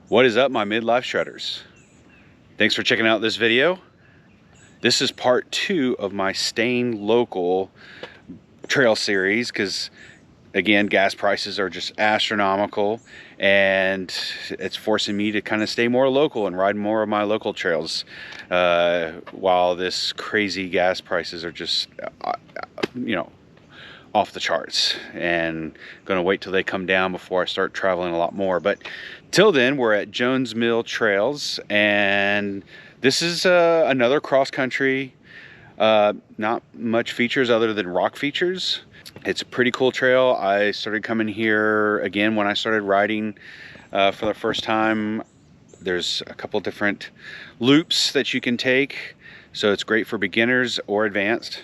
What is up, my midlife shredders? Thanks for checking out this video. This is part 2 of my staying local trail series because, again, gas prices are just astronomical and it's forcing me to kind of stay more local and ride more of my local trails while this crazy gas prices are just, off the charts, and gonna wait till they come down before I start traveling a lot more. But till then, we're at Jones Mill Trails, and this is another cross country, not much features other than rock features. It's a pretty cool trail. I started coming here again when I started riding for the first time. There's a couple different loops that you can take, so it's great for beginners or advanced,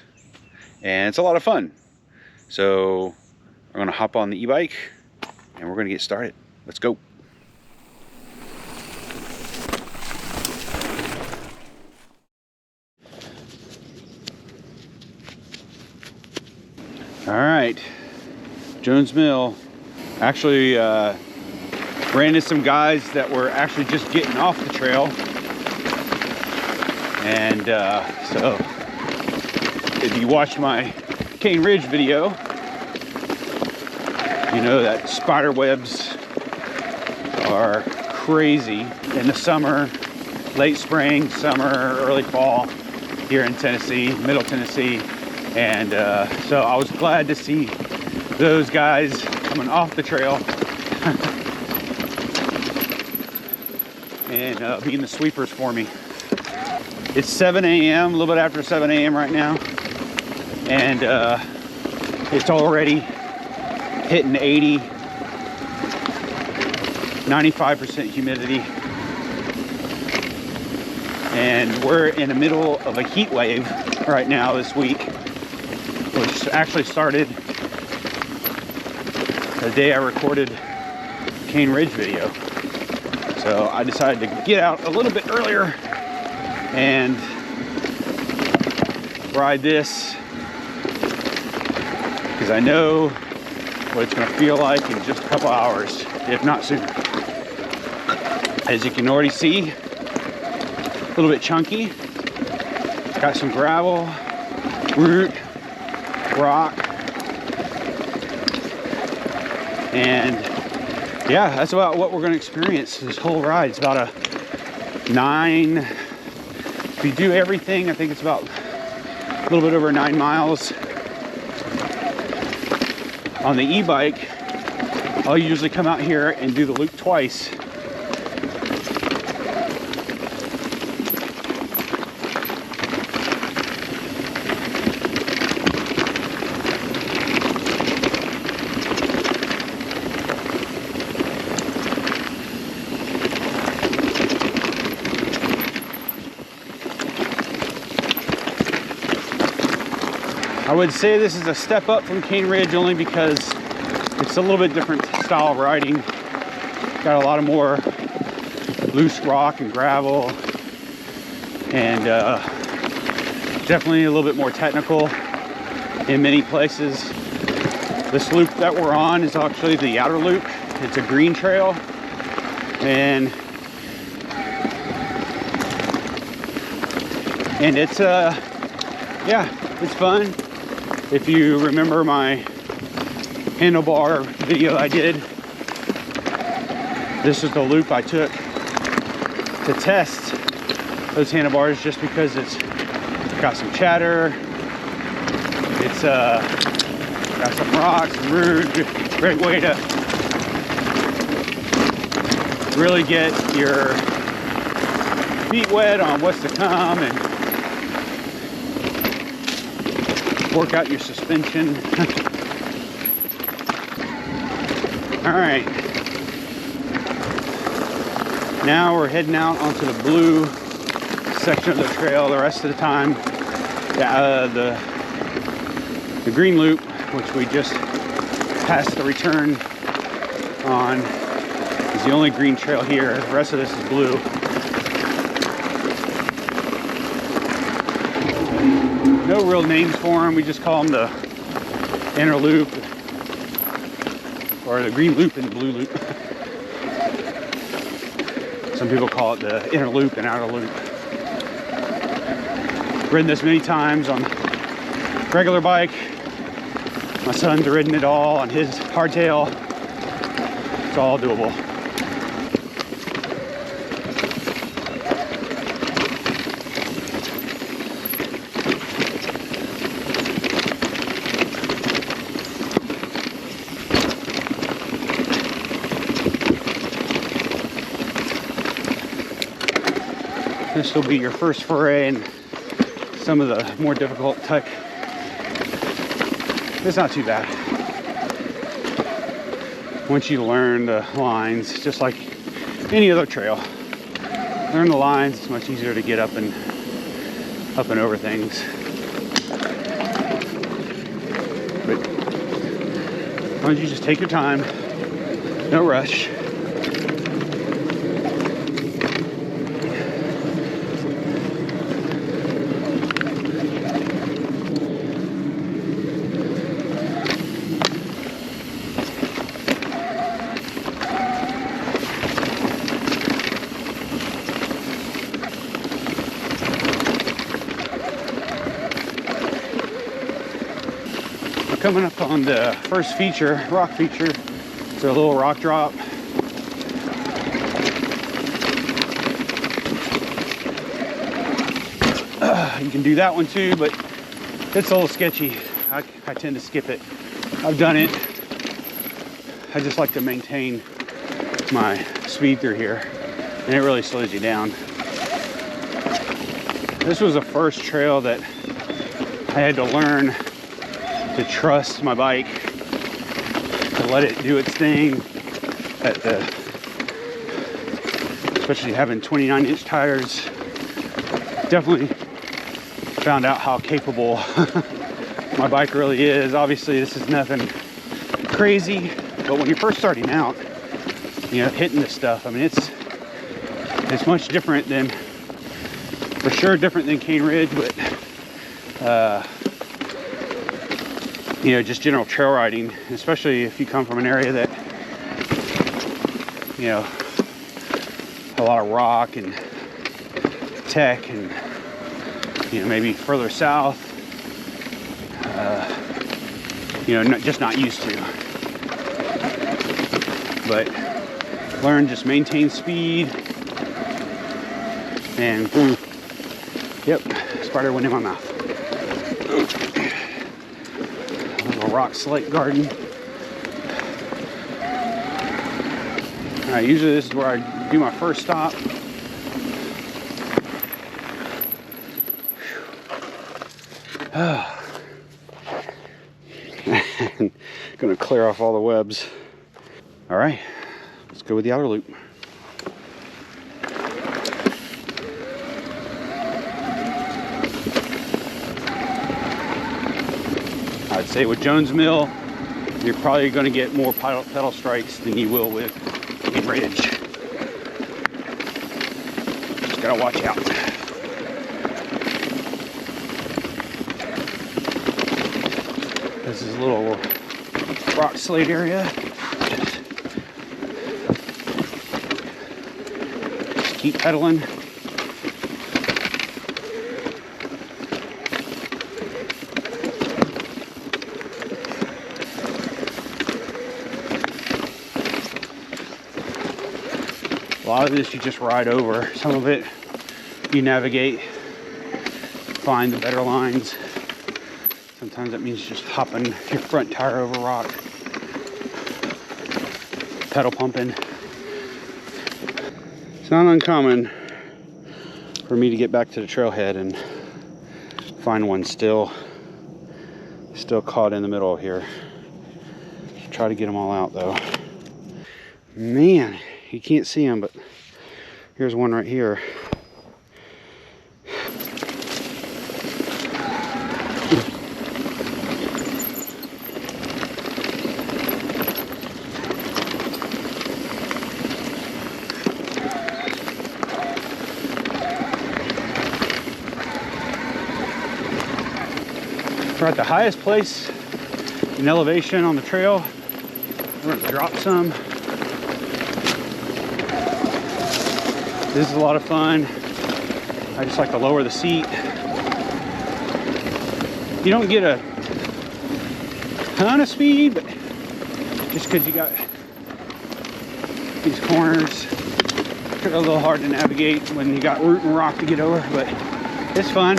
and it's a lot of fun. So I'm gonna hop on the e-bike and we're gonna get started. Let's go. All right, Jones Mill. Actually ran into some guys that were actually just getting off the trail. And so if you watch my Cane Ridge video, you know that spider webs are crazy in the summer, late spring, summer, early fall here in Tennessee, middle Tennessee. And so I was glad to see those guys coming off the trail and being the sweepers for me. It's 7 a.m., a little bit after 7 a.m. right now. And it's already hitting 80, 95% humidity. And we're in the middle of a heat wave right now this week, which actually started the day I recorded Cane Ridge video. So I decided to get out a little bit earlier and ride this, because I know what it's going to feel like in just a couple hours, if not sooner. As you can already see, a little bit chunky. Got some gravel, root, rock, and yeah, that's about what we're going to experience this whole ride. It's about a 9, if you do everything, I think it's about a little bit over 9 miles. On the e-bike, I'll usually come out here and do the loop twice. I would say this is a step up from Cane Ridge only because it's a little bit different style of riding. Got a lot of more loose rock and gravel, and definitely a little bit more technical in many places. This loop that we're on is actually the outer loop. It's a green trail, and it's yeah, it's fun. If you remember my handlebar video I did, this is the loop I took to test those handlebars, just because it's got some chatter, it's got some rocks and root. Great way to really get your feet wet on what's to come and work out your suspension. All right, now we're heading out onto the blue section of the trail. The rest of the time, the green loop, which we just passed the return on, is the only green trail here. The rest of this is blue. No real names for them. We just call them the inner loop, or the green loop and the blue loop. Some people call it the inner loop and outer loop. Ridden this many times on regular bike. My son's ridden it all on his hardtail. It's all doable. This will be your first foray in some of the more difficult tech. It's not too bad. Once you learn the lines, just like any other trail, learn the lines, it's much easier to get up and over things. But as long as you just take your time, no rush. Coming up on the first feature, rock feature. It's a little rock drop. You can do that one too, but it's a little sketchy. I tend to skip it. I've done it. I just like to maintain my speed through here, and it really slows you down. This was the first trail that I had to learn to trust my bike, to let it do its thing, especially having 29-inch tires. Definitely found out how capable my bike really is. Obviously this is nothing crazy, but when you're first starting out, you know, hitting this stuff, I mean, it's much different than, for sure different than Cane Ridge, but you know, just general trail riding, especially if you come from an area that, you know, a lot of rock and tech, and, you know, maybe further south, you know, just not used to. But learn, just maintain speed, and boom. Yep, spider went in my mouth. Rock slate garden. Alright, usually this is where I do my first stop. Gonna clear off all the webs. Alright, let's go with the outer loop. I'd say with Jones Mill, you're probably going to get more pedal strikes than you will with Cane Ridge. Just gotta watch out. This is a little rock slate area. Just keep pedaling. A lot of this you just ride over. Some of it you navigate, find the better lines. Sometimes that means just hopping your front tire over rock, pedal pumping. It's not uncommon for me to get back to the trailhead and find one still caught in the middle here. Try to get them all out though. Man, you can't see them, but here's one right here. We're at the highest place in elevation on the trail. We're going to drop some. This is a lot of fun. I just like to lower the seat. You don't get a ton of speed, but just because you got these corners, they're a little hard to navigate when you got root and rock to get over, but it's fun.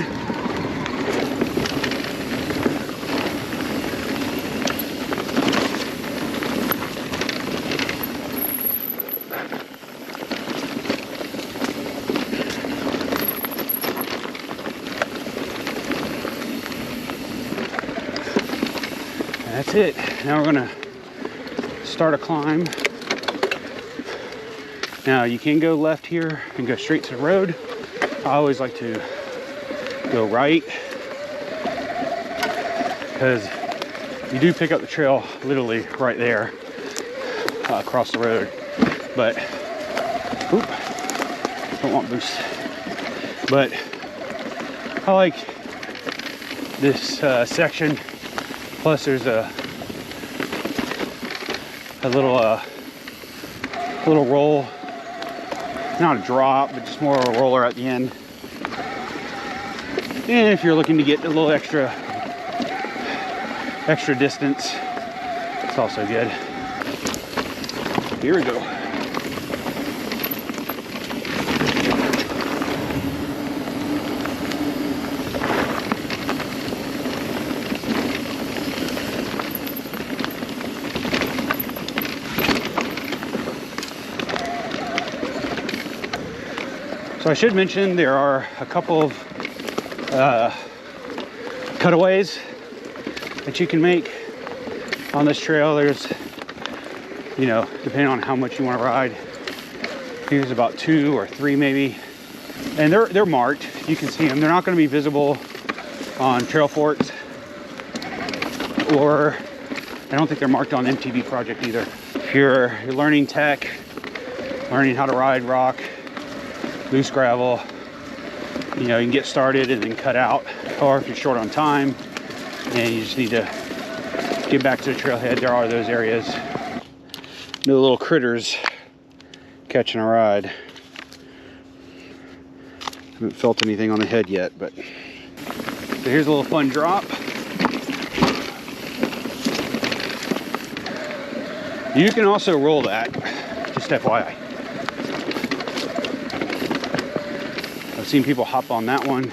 That's it. Now we're gonna start a climb. Now you can go left here and go straight to the road. I always like to go right because you do pick up the trail literally right there across the road. But oop, don't want boost. But I like this section. Plus there's a little roll, not a drop, but just more of a roller at the end. And if you're looking to get a little extra distance, it's also good. Here we go. So I should mention there are a couple of cutaways that you can make on this trail. There's, you know, depending on how much you want to ride, here's about 2 or 3 maybe, and they're marked. You can see them. They're not going to be visible on trail forks, or I don't think they're marked on MTV Project either. If you're learning tech, learning how to ride rock, loose gravel, you know, you can get started and then cut out. Or if you're short on time and you just need to get back to the trailhead, there are those areas. No little critters catching a ride. Haven't felt anything on the head yet, but so here's a little fun drop. You can also roll that, just FYI. I've seen people hop on that one.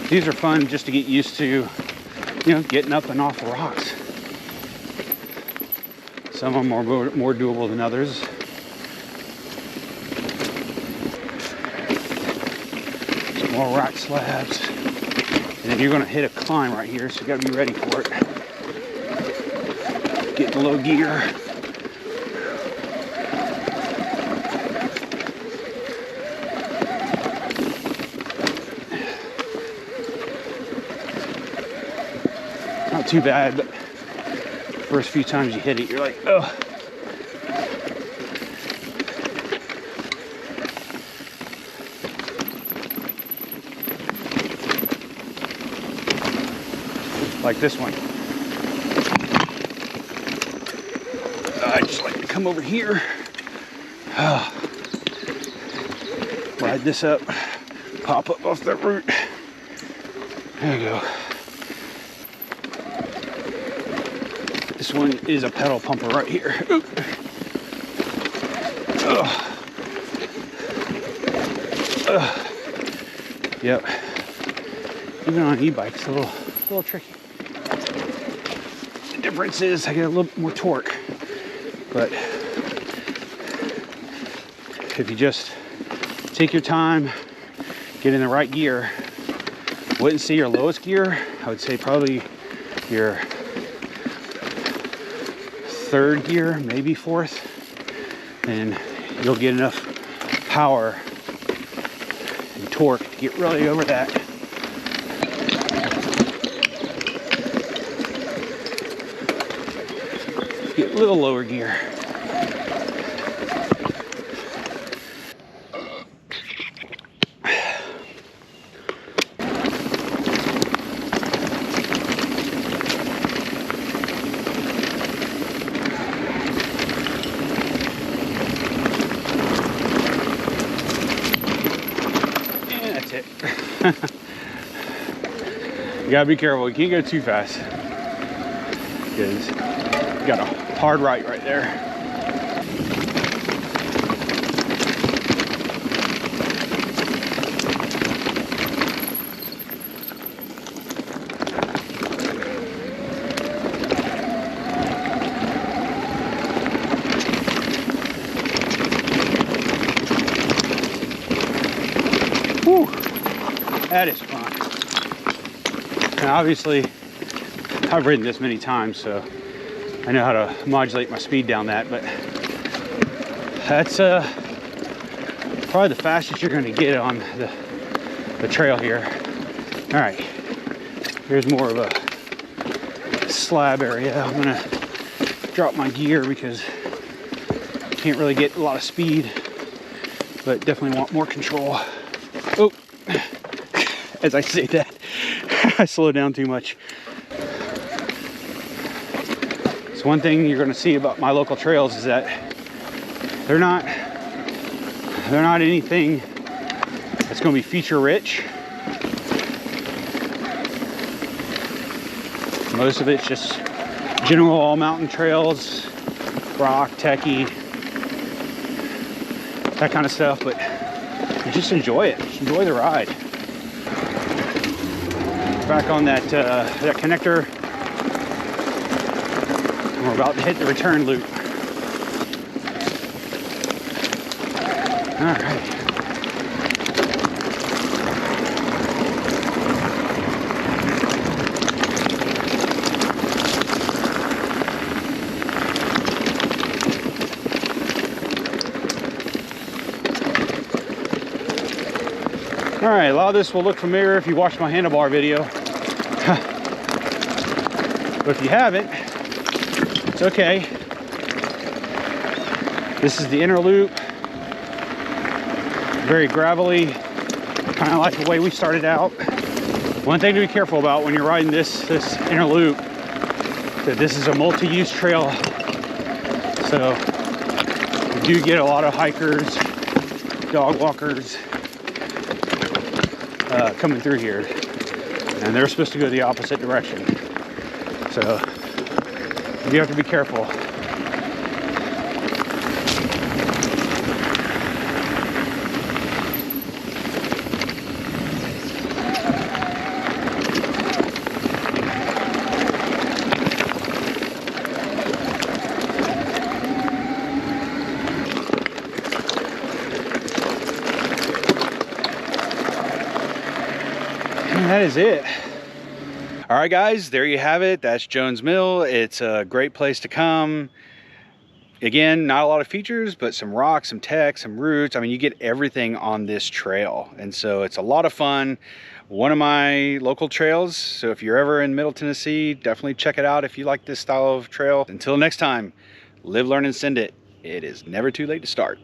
These are fun just to get used to, you know, getting up and off the rocks. Some of them are more doable than others. Some more rock slabs. And then you're gonna hit a climb right here, so you gotta be ready for it. Get in low gear. Not too bad, but first few times you hit it, you're like, oh. Like this one. I just like to come over here, ride this up, pop up off that root. There you go. This one is a pedal pumper right here. Yep. Even on e-bikes, a little tricky. The difference is I get a little more torque, but if you just take your time, get in the right gear, wouldn't say your lowest gear. I would say probably your third gear, maybe fourth, and you'll get enough power and torque to get really over that. Get a little lower gear. You gotta be careful. You can't go too fast because you got a hard right there. Whew, that is fun. Now obviously I've ridden this many times, so I know how to modulate my speed down that, but that's probably the fastest you're going to get on the trail here. All right, here's more of a slab area. I'm gonna drop my gear because I can't really get a lot of speed, but definitely want more control. Oh, as I say that, I slow down too much. So one thing you're going to see about my local trails is that they're not anything that's going to be feature rich. Most of it's just general all mountain trails, rock, techie, that kind of stuff, but you just enjoy it. Just enjoy the ride. Back on that connector. And we're about to hit the return loop. All right. All right, a lot of this will look familiar if you watched my handlebar video. But if you haven't, it's okay. This is the inner loop. Very gravelly, kind of like the way we started out. One thing to be careful about when you're riding this inner loop, that this is a multi-use trail. So you do get a lot of hikers, dog walkers, coming through here, and they're supposed to go the opposite direction, so you have to be careful. That is it. All right, guys, there you have it. That's Jones Mill. It's a great place to come. Again, not a lot of features, but some rocks, some tech, some roots. I mean, you get everything on this trail. And so it's a lot of fun. One of my local trails. So if you're ever in Middle Tennessee, definitely check it out if you like this style of trail. Until next time, live, learn, and send it. It is never too late to start.